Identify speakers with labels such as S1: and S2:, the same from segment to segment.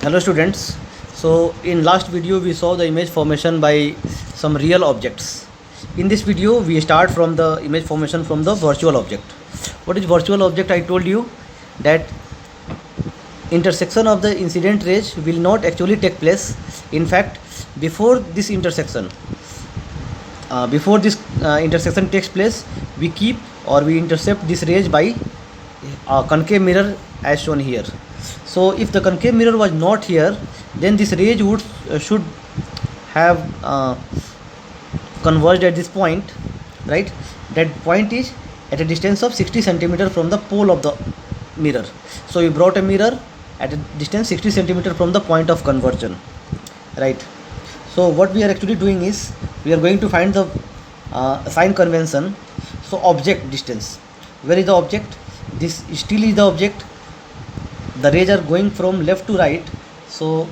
S1: Hello students. So in last video we saw the image formation by some real objects. In this video we start from the image formation from the virtual object. What is virtual object? I told you that intersection of the incident rays will not actually take place. In fact, before this intersection takes place, we keep or we intercept this rays by a concave mirror as shown here. So if the concave mirror was not here, then this rays should have converged at this point, right? That point is at a distance of 60 centimeter from the pole of the mirror. So we brought a mirror at a distance 60 centimeter from the point of conversion, right? So what we are actually doing is we are going to find the sign convention. So object distance, where is the object? This still is the object. The rays are going from left to right, so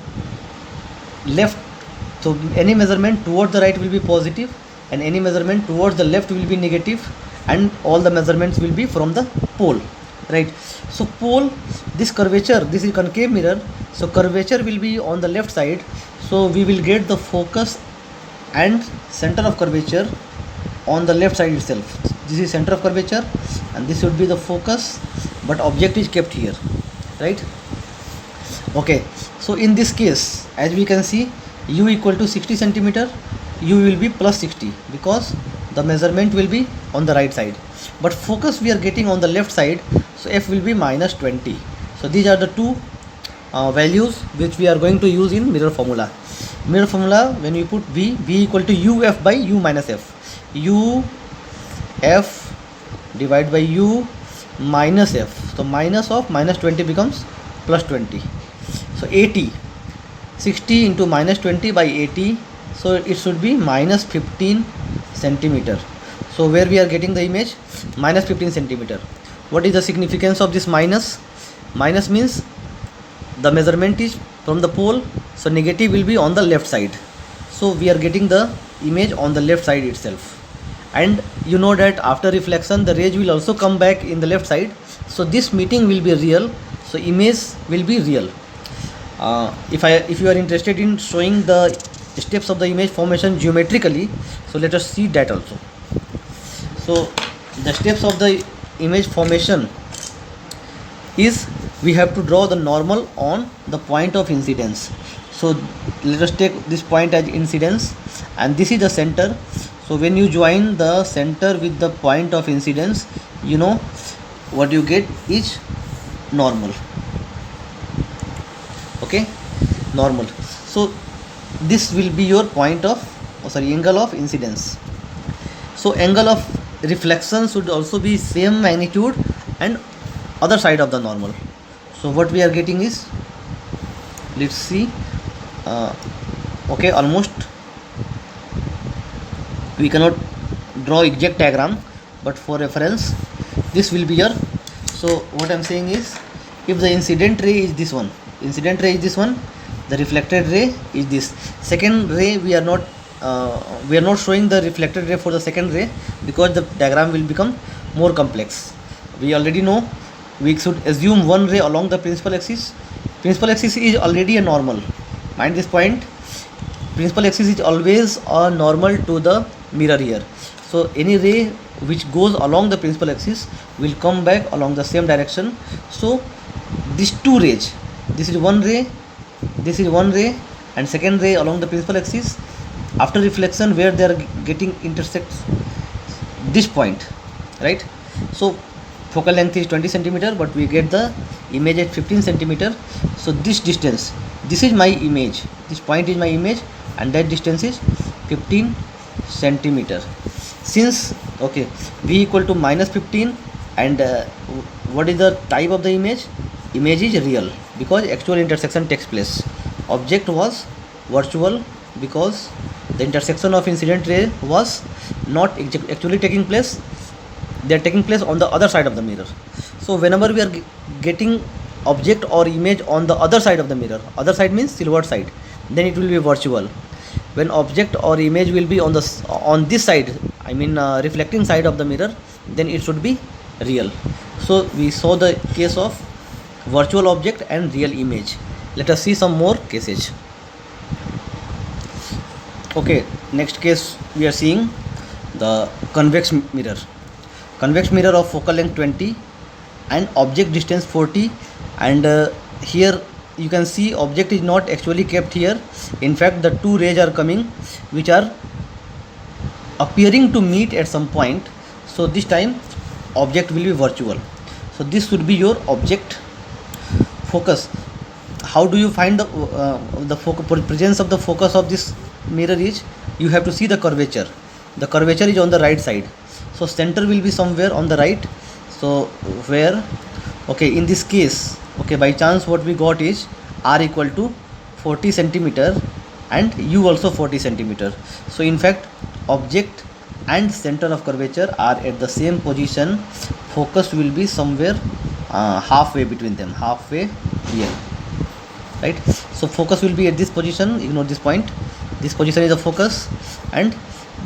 S1: any measurement towards the right will be positive and any measurement towards the left will be negative, and all the measurements will be from the pole, right? So pole, this curvature, this is concave mirror, so curvature will be on the left side, so we will get the focus and center of curvature on the left side itself. This is center of curvature and this would be the focus, but object is kept here, right? Okay, so in this case, as we can see, u equal to 60 centimeter, u will be plus 60 because the measurement will be on the right side, but focus we are getting on the left side, so f will be minus 20. So these are the two values which we are going to use in mirror formula. Mirror formula, when you put v equal to uf by u minus f, u f divided by u minus f, so minus of minus 20 becomes plus 20. So 80, 60 into minus 20 by 80, so it should be minus 15 centimeter. So where we are getting the image? Minus 15 centimeter. What is the significance of this minus? Minus means the measurement is from the pole, so negative will be on the left side, so we are getting the image on the left side itself. And you know that after reflection the rays will also come back in the left side, so this meeting will be real, so image will be real. If you are interested in showing the steps of the image formation geometrically, so let us see that also. So the steps of the image formation is, we have to draw the normal on the point of incidence. So let us take this point as incidence and this is the center. So when you join the center with the point of incidence, you know what you get is normal. Okay, normal. So this will be your point of angle of incidence. So angle of reflection should also be same magnitude and other side of the normal. So what we are getting is, let's see, okay, almost we cannot draw exact diagram, but for reference this will be your. So what I am saying is, if the incident ray is this one, the reflected ray is this. Second ray we are not showing the reflected ray for the second ray because the diagram will become more complex. We already know we should assume one ray along the principal axis. Principal axis is already a normal. Mind this point. Principal axis is always a normal to the mirror here. So any ray which goes along the principal axis will come back along the same direction. So these two rays, this is one ray, and second ray along the principal axis, after reflection where they are getting intersects this point, right? So focal length is 20 centimeter, but we get the image at 15 centimeter. So this distance, this is my image, this point is my image, and that distance is 15 centimeter. Since okay, v equal to minus 15, and what is the type of the image? Image is real because actual intersection takes place. Object was virtual because the intersection of incident ray was not actually taking place, they are taking place on the other side of the mirror. So whenever we are getting object or image on the other side of the mirror, other side means silhouette side, then it will be virtual. When object or image will be on this side, I mean reflecting side of the mirror, then it should be real. So we saw the case of virtual object and real image. Let us see some more cases. Okay, next case we are seeing the convex mirror. Convex mirror of focal length 20 and object distance 40, and here you can see object is not actually kept here. In fact, the two rays are coming which are appearing to meet at some point. So this time object will be virtual. So this should be your object focus. How do you find the presence of the focus of this mirror is, you have to see the curvature. The curvature is on the right side, so center will be somewhere on the right. So where, okay, in this case, okay, by chance what we got is r equal to 40 centimeter and u also 40 centimeter. So in fact object and center of curvature are at the same position. Focus will be somewhere halfway between them, halfway here, right? So focus will be at this position, ignore this point. This position is the focus, and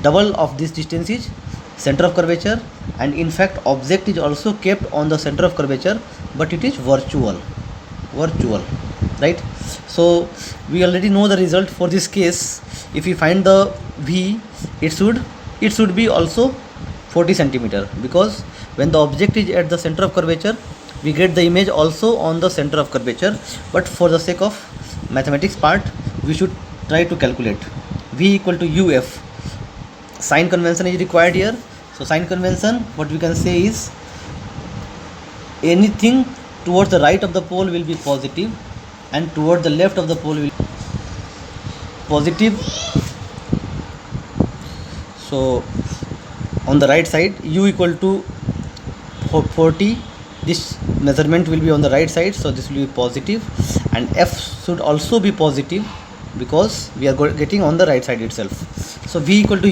S1: double of this distance is center of curvature, and in fact object is also kept on the center of curvature, but it is virtual, right? So we already know the result for this case. If we find the v, it should be also 40 centimeter, because when the object is at the center of curvature, we get the image also on the center of curvature. But for the sake of mathematics part, we should try to calculate v equal to uf. Sign convention is required here. So sign convention, what we can say is anything towards the right of the pole will be positive, and towards the left of the pole will be positive. So on the right side, u equal to 40, this measurement will be on the right side, so this will be positive, and f should also be positive because we are getting on the right side itself. So v equal to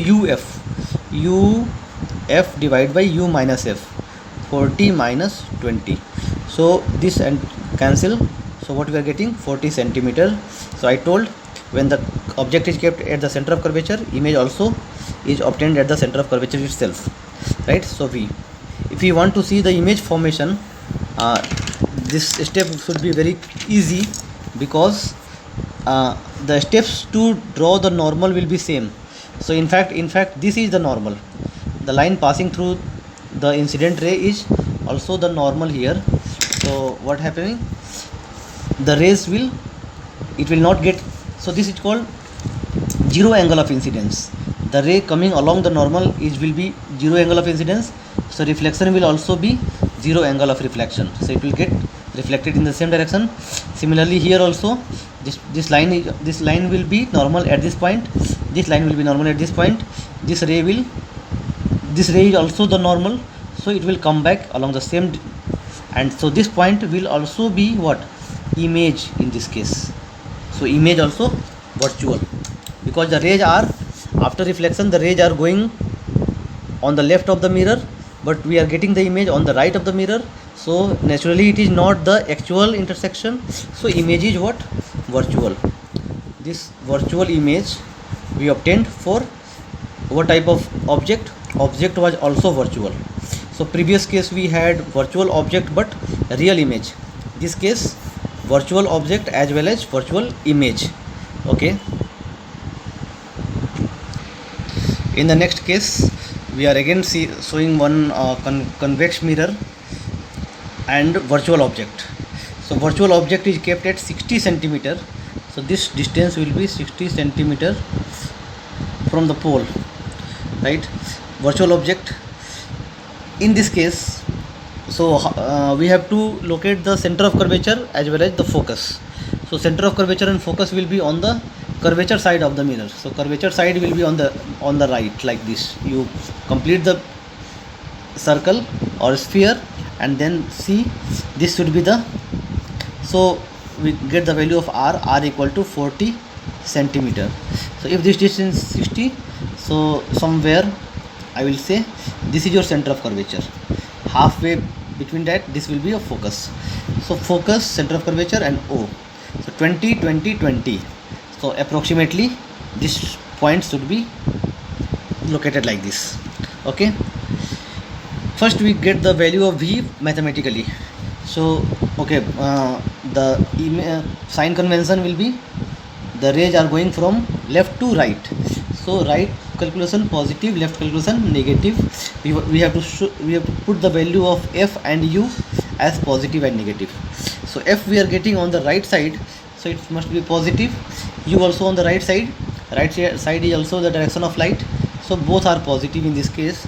S1: uf divided by u minus f, 40 minus 20. So this and cancel. So what we are getting, 40 centimeter. So I told, when the object is kept at the center of curvature, image also is obtained at the center of curvature itself, right? So v, if we want to see the image formation, this step should be very easy, because the steps to draw the normal will be same. So in fact this is the normal. The line passing through the incident ray is also the normal here. So what happening, the rays will not get, so this is called zero angle of incidence. The ray coming along the normal will be zero angle of incidence, so reflection will also be zero angle of reflection, so it will get reflected in the same direction. Similarly here also, this line will be normal at this point, this line will be normal at this point, this ray is also the normal, so it will come back along the same, and so this point will also be what, image in this case. So image also virtual, because the rays are, after reflection, the rays are going on the left of the mirror, but we are getting the image on the right of the mirror, so naturally it is not the actual intersection. So image is what, virtual. This virtual image we obtained for what type of object was also virtual. So previous case we had virtual object but real image. This case virtual object as well as virtual image. Okay. In the next case, we are again showing one convex mirror and virtual object. So virtual object is kept at 60 centimeter. So this distance will be 60 centimeter from the pole, right? Virtual object. In this case, so we have to locate the center of curvature as well as the focus. So center of curvature and focus will be on the curvature side of the mirror. So curvature side will be on the right, like this. You complete the circle or sphere and then see, this should be the, so we get the value of r equal to 40 centimeter. So if this distance is 60, so somewhere I will say this is your center of curvature. Halfway between that, this will be a focus. So focus, center of curvature and O. So 20, 20, 20. So approximately this point should be located like this. Okay. First we get the value of V mathematically. So okay, the sign convention will be the rays are going from left to right. So right calculation positive, left calculation negative. We have to put the value of f and u as positive and negative. So f we are getting on the right side, so it must be positive. U also on the right side. Right side is also the direction of light, so both are positive in this case.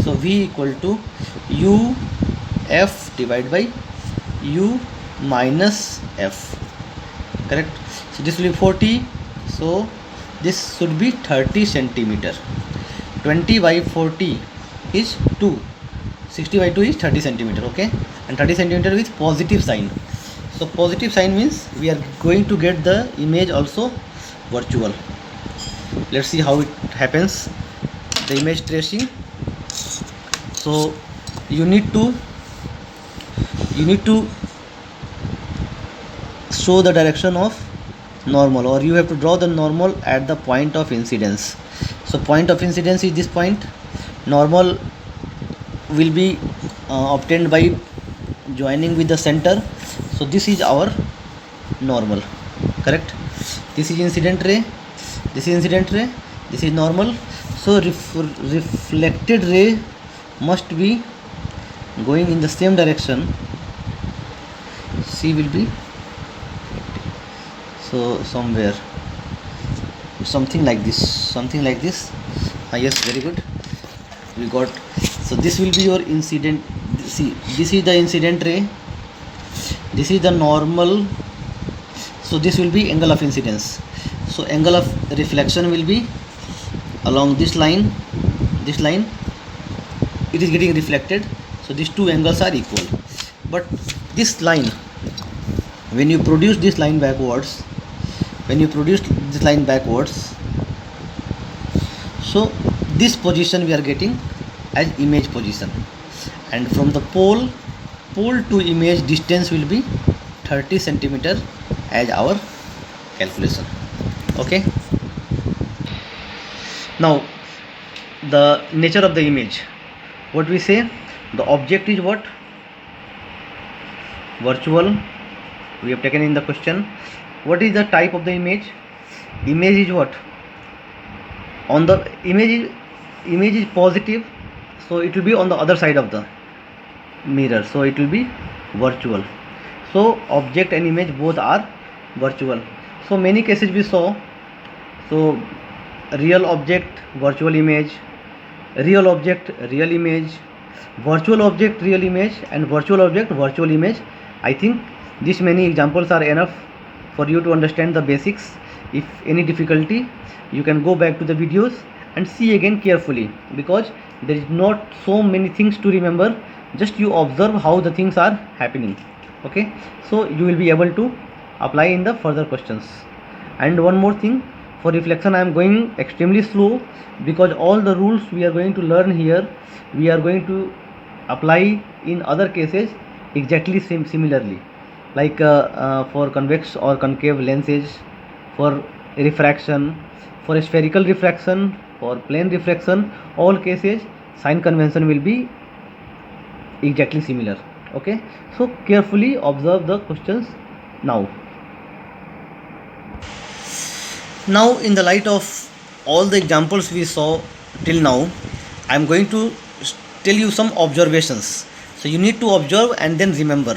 S1: So v equal to u f divided by u minus f, correct? So this will be 40, so this should be 30 centimeter. 20 by 40 is 2, 60 by 2 is 30 centimeter, okay? And 30 centimeter with positive sign. So positive sign means we are going to get the image also virtual. Let's see how it happens, the image tracing. So you need to show the direction of normal, or you have to draw the normal at the point of incidence. So point of incidence is this point. Normal will be obtained by joining with the center. So this is our normal, correct? This is incident ray, this is incident ray, this is normal. So reflected ray must be going in the same direction. C will be, so somewhere something like this, yes, very good, we got. So this will be your incident. See, this is the incident ray, this is the normal. So this will be angle of incidence. So angle of reflection will be along this line, it is getting reflected. So these two angles are equal. But this line, when you produce this line backwards, so this position we are getting as image position, and from the pole to image distance will be 30 centimeter as our calculation, okay? Now the nature of the image, what we say, the object is what? Virtual, we have taken in the question. What is the type of the image? Image is what? On the image is positive, so it will be on the other side of the mirror, so it will be virtual. So object and image both are virtual. So many cases we saw, so real object, virtual image, real object, real image, virtual object, real image, and virtual object, virtual image. I think these many examples are enough for you to understand the basics. If any difficulty, you can go back to the videos and see again carefully, because there is not so many things to remember. Just you observe how the things are happening, okay? So you will be able to apply in the further questions. And one more thing, for reflection I am going extremely slow, because all the rules we are going to learn here, we are going to apply in other cases exactly similarly, like for convex or concave lenses, for refraction, for spherical refraction, for plane refraction, all cases sign convention will be exactly similar, okay? So carefully observe the questions now. Now in the light of all the examples we saw till now, I am going to tell you some observations. So you need to observe and then remember.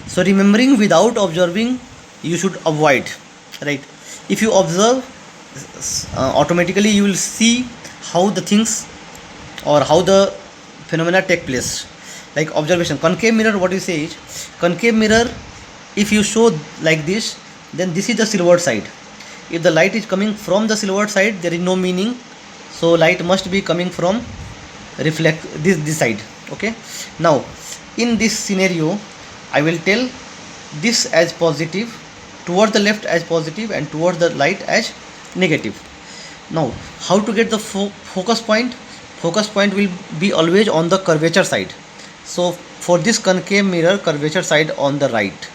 S1: So remembering without observing you should avoid, right? If you observe, automatically you will see how the things or how the phenomena take place. Like observation, concave mirror, what you say is, concave mirror, if you show like this, then this is the silhouette side. If the light is coming from the silhouette side, there is no meaning, so light must be coming from this side, okay? Now in this scenario I will tell this as positive, towards the left as positive, and towards the light as negative. Now how to get the focus point? Focus point will be always on the curvature side. So for this concave mirror, curvature side on the right.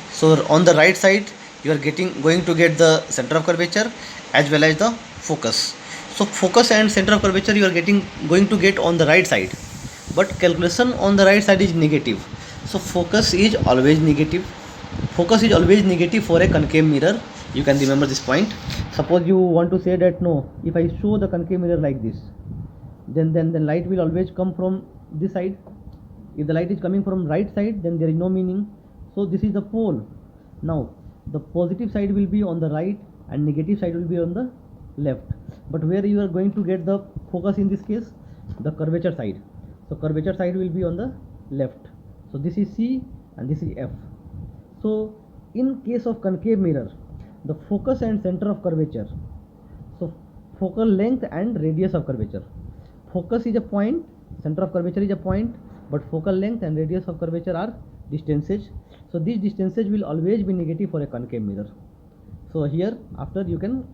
S1: So on the right side you are going to get the center of curvature as well as the focus. So focus and center of curvature you are going to get on the right side, but calculation on the right side is negative. So focus is always negative, Focus is always negative for a concave mirror. You can remember this point. Suppose you want to say that no, if I show the concave mirror like this, then light will always come from this side. If the light is coming from right side, then there is no meaning. So this is the pole. Now the positive side will be on the right and negative side will be on the left. But where you are going to get the focus in this case? The curvature side. So curvature side will be on the left. So this is C and this is F. So in case of concave mirror, the focus and center of curvature, so focal length and radius of curvature. Focus is a point, center of curvature is a point, but focal length and radius of curvature are distances. So these distances will always be negative for a concave mirror. So here after you can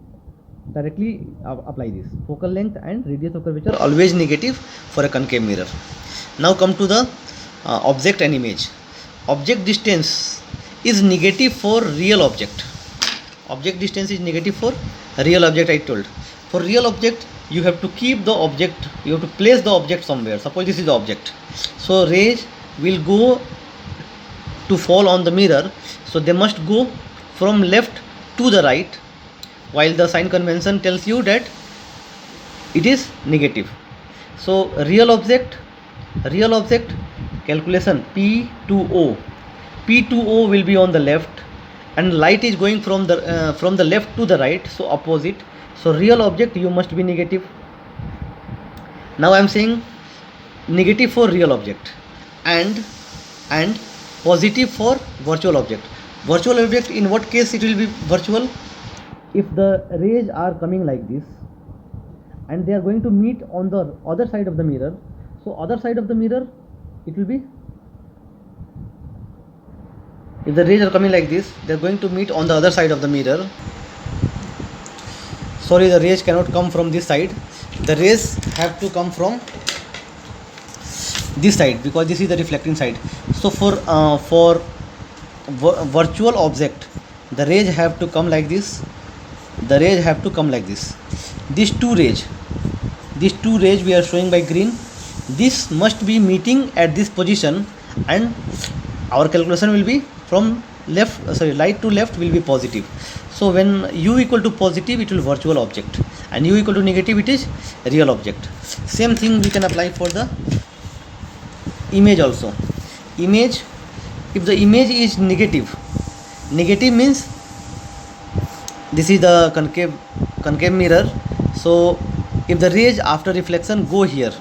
S1: directly apply this. Focal length and radius of curvature always negative for a concave mirror. Now come to the object and image. Object distance is negative for real object. Object distance is negative for real object, I told. For real object, you have to keep the object, you have to place the object somewhere. Suppose this is the object. So rays will go to fall on the mirror. So they must go from left to the right, while the sign convention tells you that it is negative. So real object calculation P2O. P2O will be on the left, and light is going from the left to the right, so opposite. So real object you must be negative. Now I am saying negative for real object and positive for virtual object. Virtual object, in what case it will be virtual? If the rays are coming like this and they are going to meet on the other side of the mirror, so other side of the mirror it will be, if the rays are coming like this, they are going to meet on the other side of the mirror. Sorry, the rays cannot come from this side. The rays have to come from this side because this is the reflecting side. So for virtual object, the rays have to come like this. The rays have to come like this. These two rays we are showing by green. This must be meeting at this position, and our calculation will be from light to left will be positive. So when U equal to positive, it will virtual object, and U equal to negative, it is real object. Same thing we can apply for the image also. Image, if the image is negative means this is the concave mirror. So if the rays after reflection go here,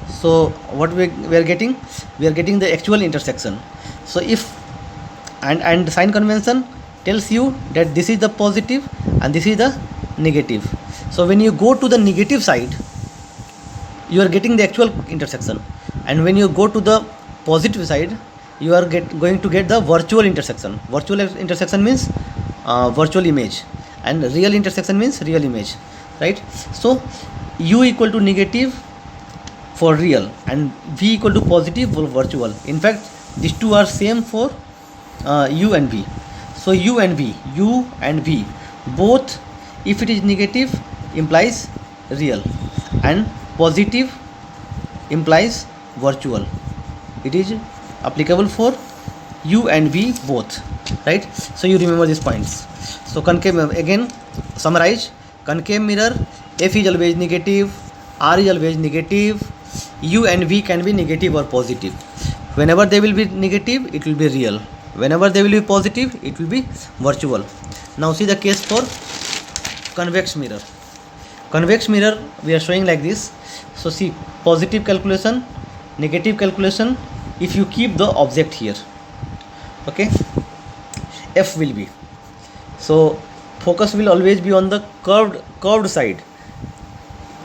S1: so what we are getting? We are getting the actual intersection. So if and sign convention tells you that this is the positive and this is the negative. So when you go to the negative side, you are getting the actual intersection, and when you go to the positive side, you are going to get the virtual intersection. Virtual intersection means virtual image, and real intersection means real image, right? So U equal to negative for real and V equal to positive for virtual. In fact, these two are same for U and V. So U and V both, if it is negative, implies real, and positive implies virtual. It is applicable for U and V both, right? So you remember these points. So concave, again summarize: concave mirror, F is always negative, R is always negative, U and V can be negative or positive. Whenever they will be negative, it will be real. Whenever they will be positive, it will be virtual. Now see the case for convex mirror. Convex mirror we are showing like this. So see, positive calculation, negative calculation, if you keep the object here, okay, F will be, so focus will always be on the curved side.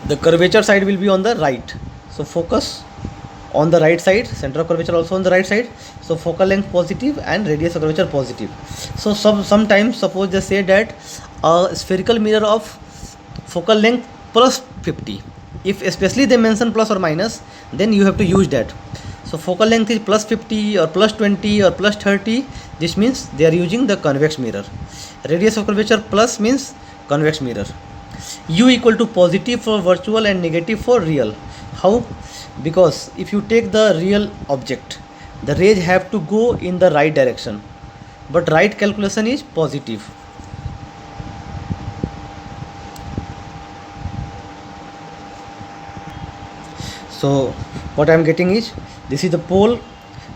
S1: The curvature side will be on the right. So focus on the right side, center of curvature also on the right side. So focal length positive and radius of curvature positive. So sometimes suppose they say that a spherical mirror of focal length plus 50, if especially they mention plus or minus, then you have to use that. So focal length is plus 50 or plus 20 or plus 30, this means they are using the convex mirror. Radius of curvature plus means convex mirror. U equal to positive for virtual and negative for real. How? Because if you take the real object, the rays have to go in the right direction. but right calculation is positive. So what I am getting is, this is the pole,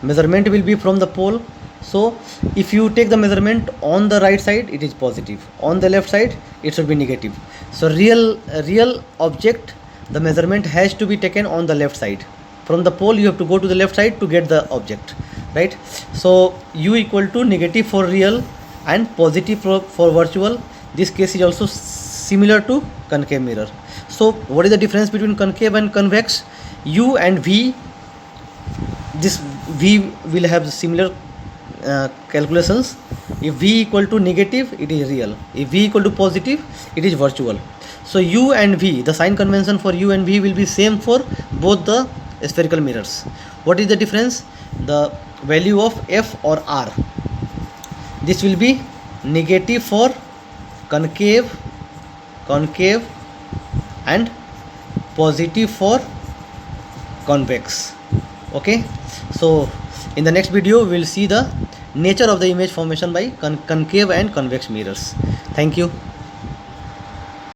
S1: measurement will be from the pole. So if you take the measurement on the right side, it is positive, on the left side it should be negative. So real object, the measurement has to be taken on the left side. From the pole you have to go to the left side to get the object, right? So u equal to negative for real and positive for virtual. This case is also similar to concave mirror. So what is the difference between concave and convex? U and V, this V will have similar calculations. If V equal to negative, it is real. If V equal to positive, it is virtual. So U and V, the sign convention for U and V will be same for both the spherical mirrors. What is the difference? The value of F or R. This will be negative for concave and positive for convex. Okay, so in the next video we will see the nature of the image formation by concave and convex mirrors. Thank you.